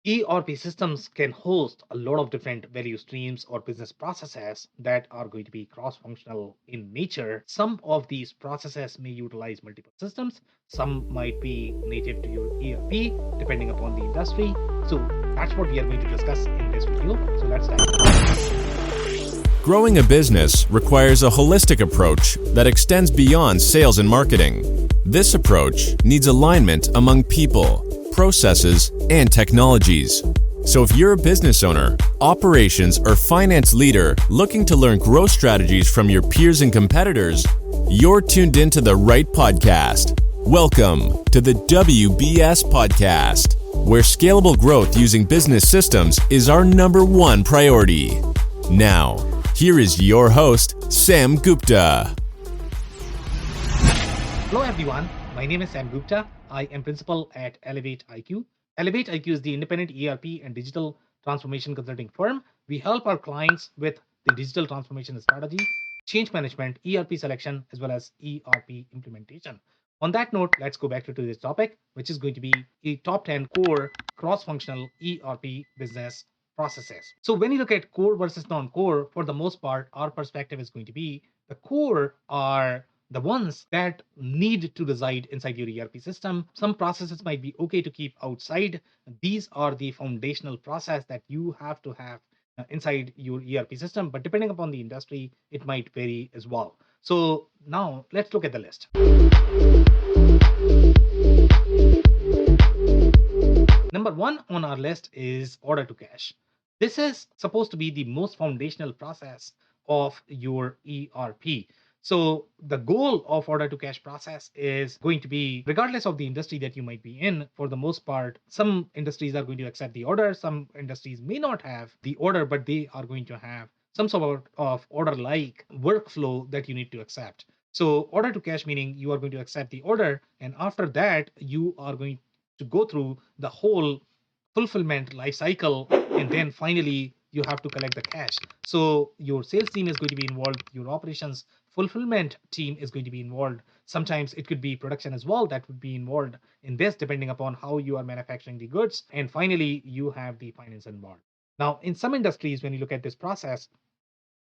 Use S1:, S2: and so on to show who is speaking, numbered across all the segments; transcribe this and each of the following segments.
S1: ERP systems can host a lot of different value streams or business processes that are going to be cross-functional in nature. Some of these processes may utilize multiple systems. Some might be native to your ERP, depending upon the industry. So that's what we are going to discuss in this video. So let's dive in.
S2: Growing a business requires a holistic approach that extends beyond sales and marketing. This approach needs alignment among people, processes, and technologies. So if you're a business owner, operations, or finance leader looking to learn growth strategies from your peers and competitors, you're tuned into the right podcast. Welcome to the WBS Podcast, where scalable growth using business systems is our number one priority. Now, here is your host, Sam Gupta.
S1: Hello everyone, my name is Sam Gupta. I am principal at Elevate IQ. Elevate IQ is the independent ERP and digital transformation consulting firm. We help our clients with the digital transformation strategy, change management, ERP selection, as well as ERP implementation. On that note, let's go back to today's topic, which is going to be the top 10 core cross-functional ERP business processes. So when you look at core versus non-core, for the most part, our perspective is going to be the core are the ones that need to reside inside your ERP system. Some processes might be okay to keep outside. These are the foundational process that you have to have inside your ERP system, but depending upon the industry, it might vary as well. So now let's look at the list. Number one on our list is order to cash. This is supposed to be the most foundational process of your ERP. So the goal of order to cash process is going to be, regardless of the industry that you might be in, for the most part, some industries are going to accept the order. Some industries may not have the order, but they are going to have some sort of order-like workflow that you need to accept. So order to cash meaning you are going to accept the order, and after that, you are going to go through the whole fulfillment life cycle, and then finally you have to collect the cash. So your sales team is going to be involved, your operations fulfillment team is going to be involved. Sometimes it could be production as well that would be involved in this, depending upon how you are manufacturing the goods. And finally, you have the finance involved. Now, in some industries, when you look at this process,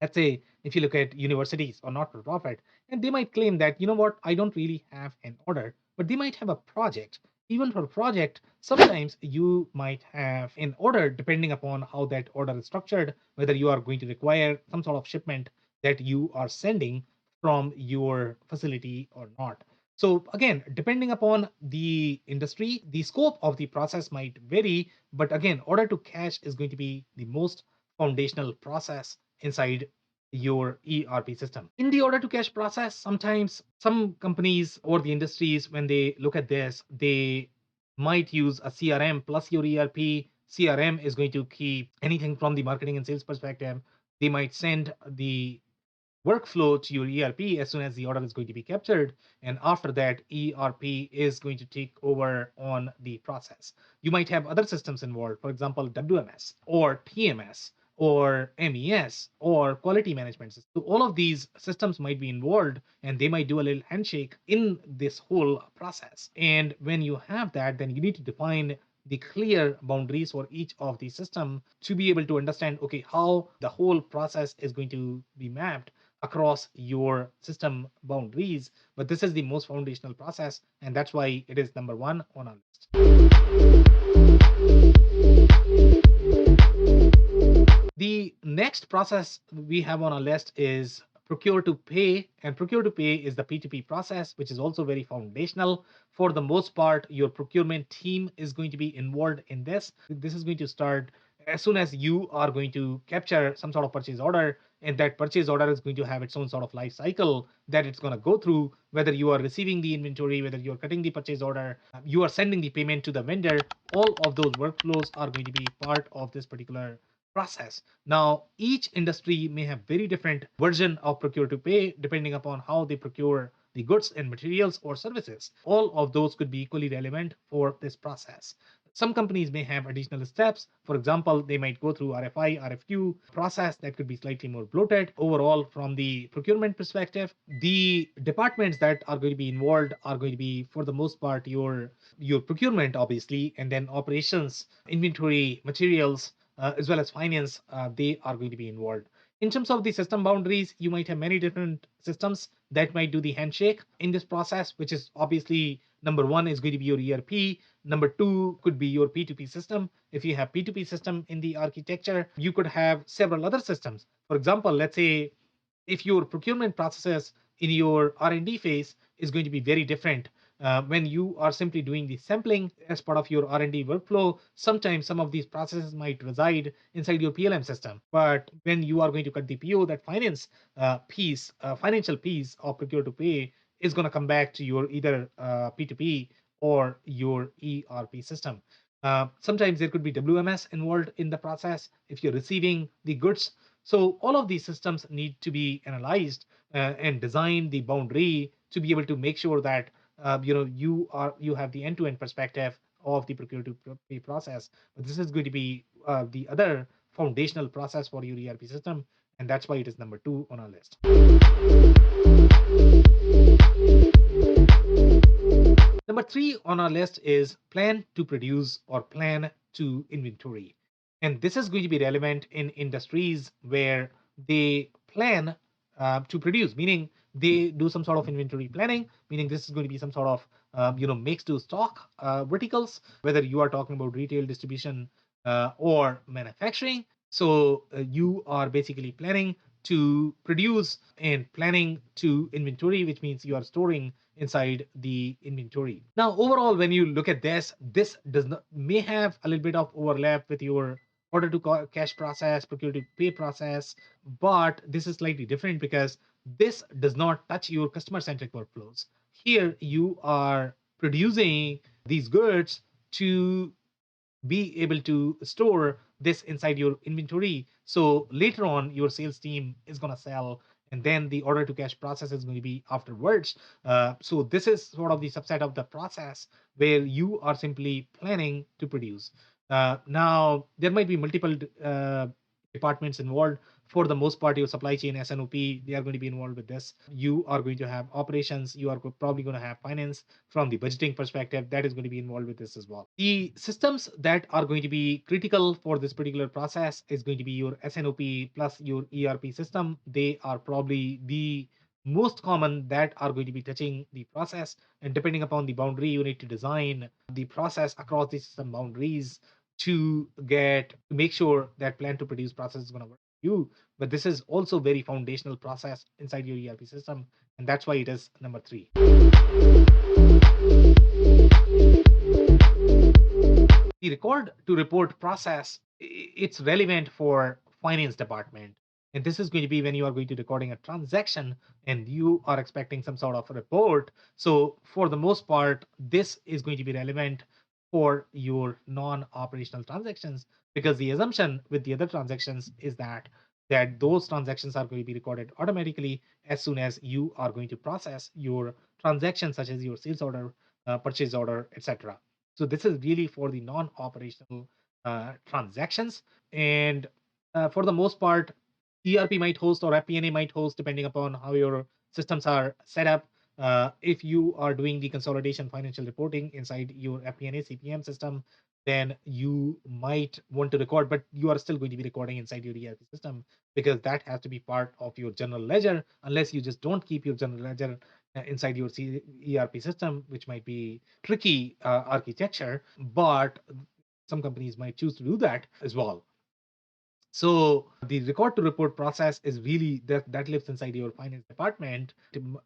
S1: let's say if you look at universities or not for profit, and they might claim that, you know what, I don't really have an order, but they might have a project. Even for a project, sometimes you might have an order depending upon how that order is structured, whether you are going to require some sort of shipment that you are sending from your facility or not. So again, depending upon the industry, the scope of the process might vary, but again, order to cash is going to be the most foundational process inside your ERP system. In the order to cash process, sometimes some companies or the industries, when they look at this, they might use a CRM plus your ERP. CRM is going to keep anything from the marketing and sales perspective. They might send the workflow to your ERP as soon as the order is going to be captured. And after that, ERP is going to take over on the process. You might have other systems involved, for example, WMS or TMS or MES or quality management system. So all of these systems might be involved, and they might do a little handshake in this whole process. And when you have that, then you need to define the clear boundaries for each of the system to be able to understand, okay, how the whole process is going to be mapped across your system boundaries. But this is the most foundational process, and that's why it is number one on our list. The next process we have on our list is procure to pay, and procure to pay is the P2P process, which is also very foundational. For the most part, your procurement team is going to be involved in this. This is going to start as soon as you are going to capture some sort of purchase order, and that purchase order is going to have its own sort of life cycle that it's going to go through, whether you are receiving the inventory, whether you're cutting the purchase order, you are sending the payment to the vendor. All of those workflows are going to be part of this particular process. Now, each industry may have very different version of procure to pay depending upon how they procure the goods and materials or services. All of those could be equally relevant for this process. Some companies may have additional steps. For example, they might go through RFI, RFQ process that could be slightly more bloated. Overall, from the procurement perspective, the departments that are going to be involved are going to be, for the most part, your procurement, obviously, and then operations, inventory, materials, as well as finance. They are going to be involved. In terms of the system boundaries, you might have many different systems that might do the handshake in this process, which is obviously number one is going to be your ERP. Number two could be your P2P system. If you have P2P system in the architecture, you could have several other systems. For example, let's say if your procurement processes in your R&D phase is going to be very different when you are simply doing the sampling as part of your R&D workflow. Sometimes some of these processes might reside inside your PLM system, but when you are going to cut the PO, that financial piece of procure to pay is going to come back to your either P2P or your ERP system. Sometimes there could be WMS involved in the process if you're receiving the goods. So all of these systems need to be analyzed and design the boundary to be able to make sure that you have the end-to-end perspective of the procure to pay process. But this is going to be the other foundational process for your ERP system, and that's why it is number 2 on our list. Number 3 on our list is plan to produce or plan to inventory. And this is going to be relevant in industries where they plan to produce, meaning they do some sort of inventory planning, meaning this is going to be some sort of makes to stock verticals, whether you are talking about retail distribution or manufacturing. So you are basically planning to produce and planning to inventory, which means you are storing inside the inventory. Now, overall, when you look at this does not may have a little bit of overlap with your order to cash process, procure to pay process, but this is slightly different because this does not touch your customer centric workflows. Here, you are producing these goods to be able to store this inside your inventory. So later on, your sales team is going to sell, and then the order to cash process is going to be afterwards. So this is sort of the subset of the process where you are simply planning to produce. Now, there might be multiple departments involved. For the most part, your supply chain, SNOP, they are going to be involved with this. You are going to have operations. You are probably going to have finance from the budgeting perspective. That is going to be involved with this as well. The systems that are going to be critical for this particular process is going to be your SNOP plus your ERP system. They are probably the most common that are going to be touching the process, and depending upon the boundary, you need to design the process across the system boundaries to make sure that plan to produce process is going to work for you. But this is also very foundational process inside your ERP system, and that's why it is number 3. The record to report process, it's relevant for finance department, and this is going to be when you are going to recording a transaction and you are expecting some sort of a report. So for the most part, this is going to be relevant for your non-operational transactions, because the assumption with the other transactions is that those transactions are going to be recorded automatically as soon as you are going to process your transactions, such as your sales order, purchase order, etc. So this is really for the non-operational transactions. And for the most part, ERP might host or FP&A might host, depending upon how your systems are set up. If you are doing the consolidation financial reporting inside your FP&A CPM system, then you might want to record, but you are still going to be recording inside your ERP system, because that has to be part of your general ledger, unless you just don't keep your general ledger inside your ERP system, which might be tricky architecture, but some companies might choose to do that as well. So the record to report process is really that lives inside your finance department.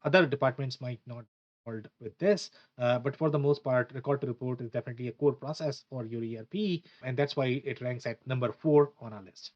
S1: Other departments might not be involved with this, but for the most part, record to report is definitely a core process for your ERP, and that's why it ranks at number 4 on our list.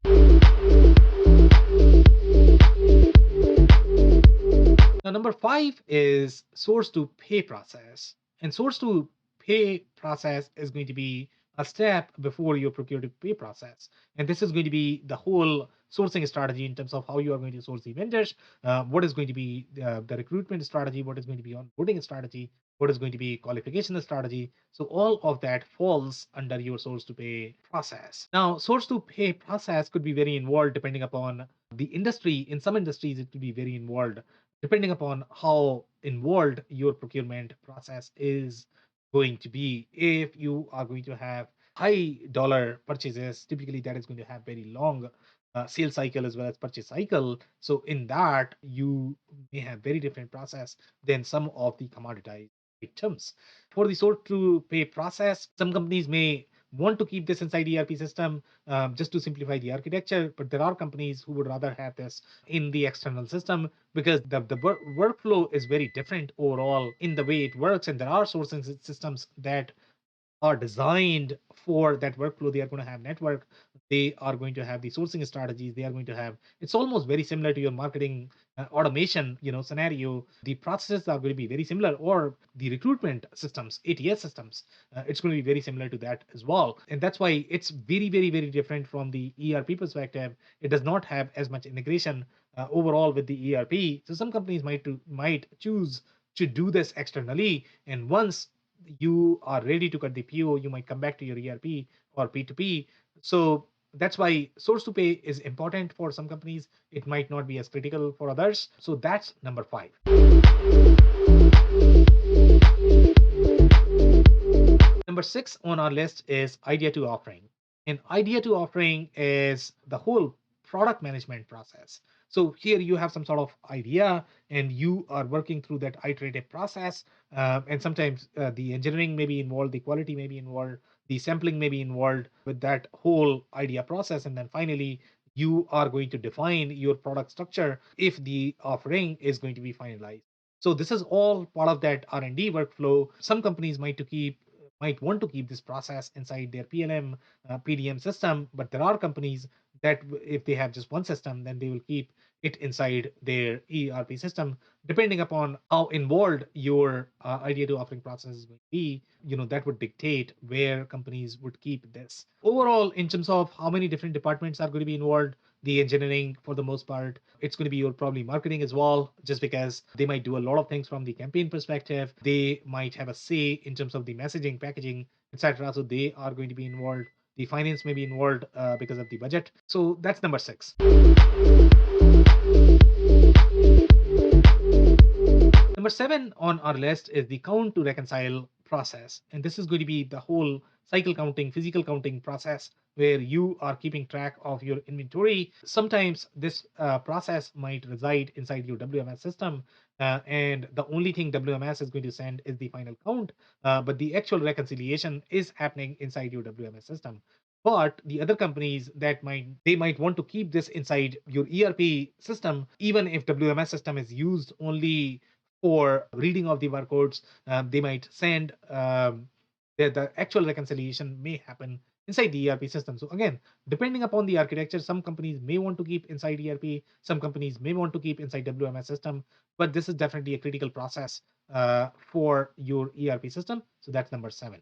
S1: Now, number 5 is source to pay process. And source to pay process is going to be a step before your procure to pay process. And this is going to be the whole sourcing strategy in terms of how you are going to source the vendors, what is going to be the recruitment strategy, what is going to be onboarding strategy. what is going to be qualification strategy. So all of that falls under your source to pay process. Now, source to pay process could be very involved depending upon the industry. In some industries, it could be very involved depending upon how involved your procurement process is going to be. If you are going to have high dollar purchases, typically that is going to have very long sales cycle as well as purchase cycle. So in that, you may have very different process than some of the commoditized items. For the source to pay process, some companies may want to keep this inside ERP system just to simplify the architecture, but there are companies who would rather have this in the external system because the workflow is very different overall in the way it works, and there are sourcing systems that are designed for that workflow. They are going to have network, they are going to have the sourcing strategies, they are going to have, it's almost very similar to your marketing automation scenario. The processes are going to be very similar, or the recruitment systems, ATS systems, it's going to be very similar to that as well. And that's why it's very, very, very different from the ERP perspective. It does not have as much integration overall with the ERP. So some companies might choose to do this externally, and once you are ready to cut the PO, you might come back to your ERP or P2P. So that's why source to pay is important for some companies. It might not be as critical for others. So that's number 5. Number 6 on our list is idea to offering. And idea to offering is the whole product management process. So here you have some sort of idea and you are working through that iterative process. And sometimes the engineering may be involved, the quality may be involved, the sampling may be involved with that whole idea process. And then finally, you are going to define your product structure if the offering is going to be finalized. So this is all part of that R&D workflow. Some companies might want to keep this process inside their PLM, PDM system, but there are companies that if they have just one system, then they will keep it inside their ERP system. Depending upon how involved your idea to offering process is going to be, that would dictate where companies would keep this. Overall, in terms of how many different departments are going to be involved, the engineering for the most part, it's going to be your probably marketing as well, just because they might do a lot of things from the campaign perspective. They might have a say in terms of the messaging, packaging, etc. So they are going to be involved. The finance may be involved because of the budget. So that's number 6. Number 7 on our list is the count to reconcile process. And this is going to be the whole cycle counting, physical counting process where you are keeping track of your inventory. Sometimes this process might reside inside your WMS system. And the only thing WMS is going to send is the final count, but the actual reconciliation is happening inside your WMS system. But the other companies they might want to keep this inside your ERP system, even if WMS system is used only for reading of the barcodes. They might send the actual reconciliation may happen inside the ERP system. So again, depending upon the architecture, some companies may want to keep inside ERP, some companies may want to keep inside WMS system, but this is definitely a critical process for your ERP system. So that's number 7.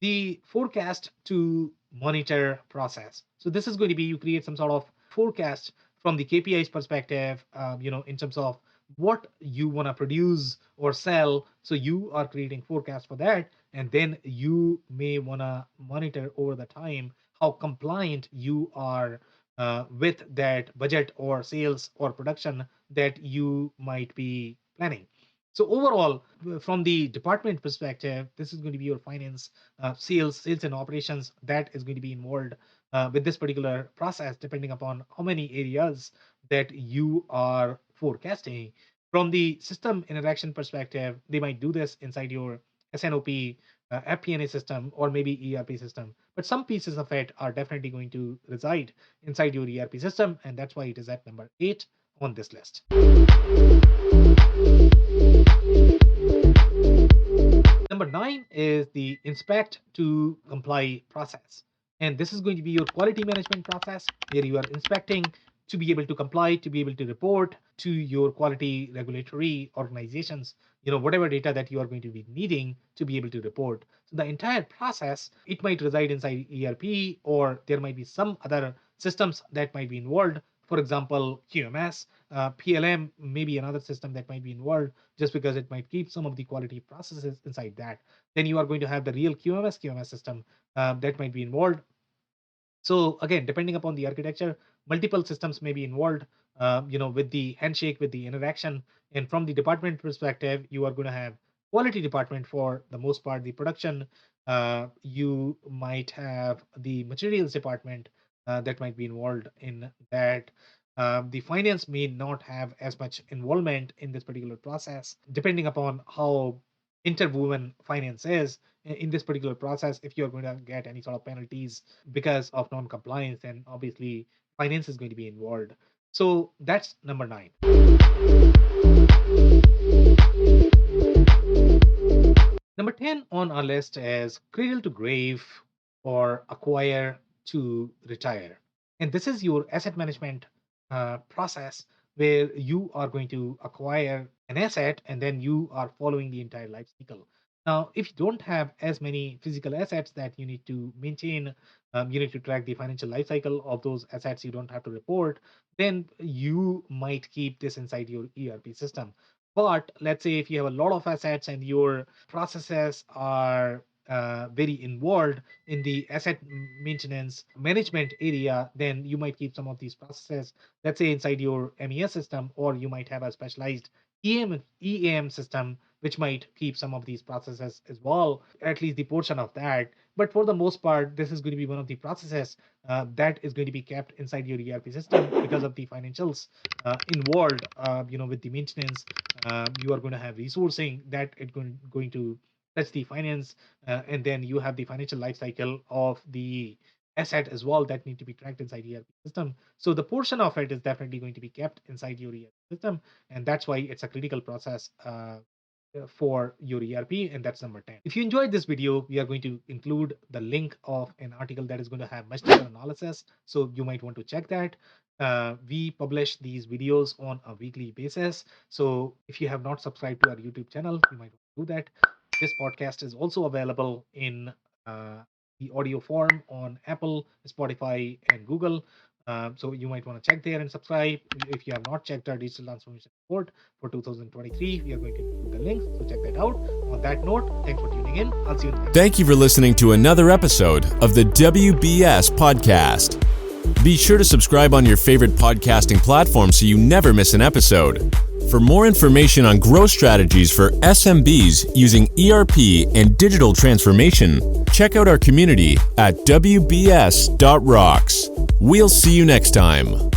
S1: The forecast to monitor process. So this is going to be, you create some sort of forecast from the KPIs perspective, in terms of what you want to produce or sell. So you are creating forecast for that, and then you may want to monitor over the time how compliant you are with that budget or sales or production that you might be planning. So overall, from the department perspective, this is going to be your finance, sales and operations that is going to be involved with this particular process, depending upon how many areas that you are forecasting. From the system interaction perspective, they might do this inside your SNOP, FP&A system, or maybe ERP system. But some pieces of it are definitely going to reside inside your ERP system, and that's why it is at number 8 on this list. Number 9 is the inspect to comply process. And this is going to be your quality management process where you are inspecting to be able to comply, to be able to report to your quality regulatory organizations, whatever data that you are going to be needing to be able to report. So the entire process, it might reside inside ERP, or there might be some other systems that might be involved For example, QMS, PLM may be another system that might be involved just because it might keep some of the quality processes inside that. Then you are going to have the real QMS system that might be involved. So again, depending upon the architecture, multiple systems may be involved. With the handshake, with the interaction, and from the department perspective, you are going to have quality department for the most part. The production, you might have the materials department that might be involved in that. The finance may not have as much involvement in this particular process, depending upon how interwoven finance is in this particular process. If you're going to get any sort of penalties because of non-compliance, then obviously finance is going to be involved. So that's number 9. Number 10 on our list is cradle to grave or acquire to retire. And this is your asset management process where you are going to acquire an asset and then you are following the entire life cycle. Now, if you don't have as many physical assets that you need to maintain, you need to track the financial life cycle of those assets, you don't have to report, then you might keep this inside your ERP system. But let's say if you have a lot of assets and your processes are very involved in the asset maintenance management area, then you might keep some of these processes, let's say inside your MES system, or you might have a specialized EAM system, which might keep some of these processes as well, at least the portion of that. But for the most part, this is going to be one of the processes that is going to be kept inside your ERP system because of the financials involved. With the maintenance, you are going to have resourcing that it's going to touch the finance, and then you have the financial life cycle of the asset as well that need to be tracked inside ERP system. So the portion of it is definitely going to be kept inside your ERP system, and that's why it's a critical process for your ERP, and that's number 10. If you enjoyed this video, we are going to include the link of an article that is going to have much deeper analysis, so you might want to check that. We publish these videos on a weekly basis, so if you have not subscribed to our YouTube channel, you might want to do that. This podcast is also available in the audio form on Apple, Spotify, and Google. So you might want to check there and subscribe. If you have not checked our digital transformation report for 2023, we are going to include the links, so check that out. On that note, thanks for tuning in. I'll see you next.
S2: Thank you for listening to another episode of the WBS podcast. Be sure to subscribe on your favorite podcasting platform so you never miss an episode. For more information on growth strategies for SMBs using ERP and digital transformation, check out our community at WBS.rocks. We'll see you next time.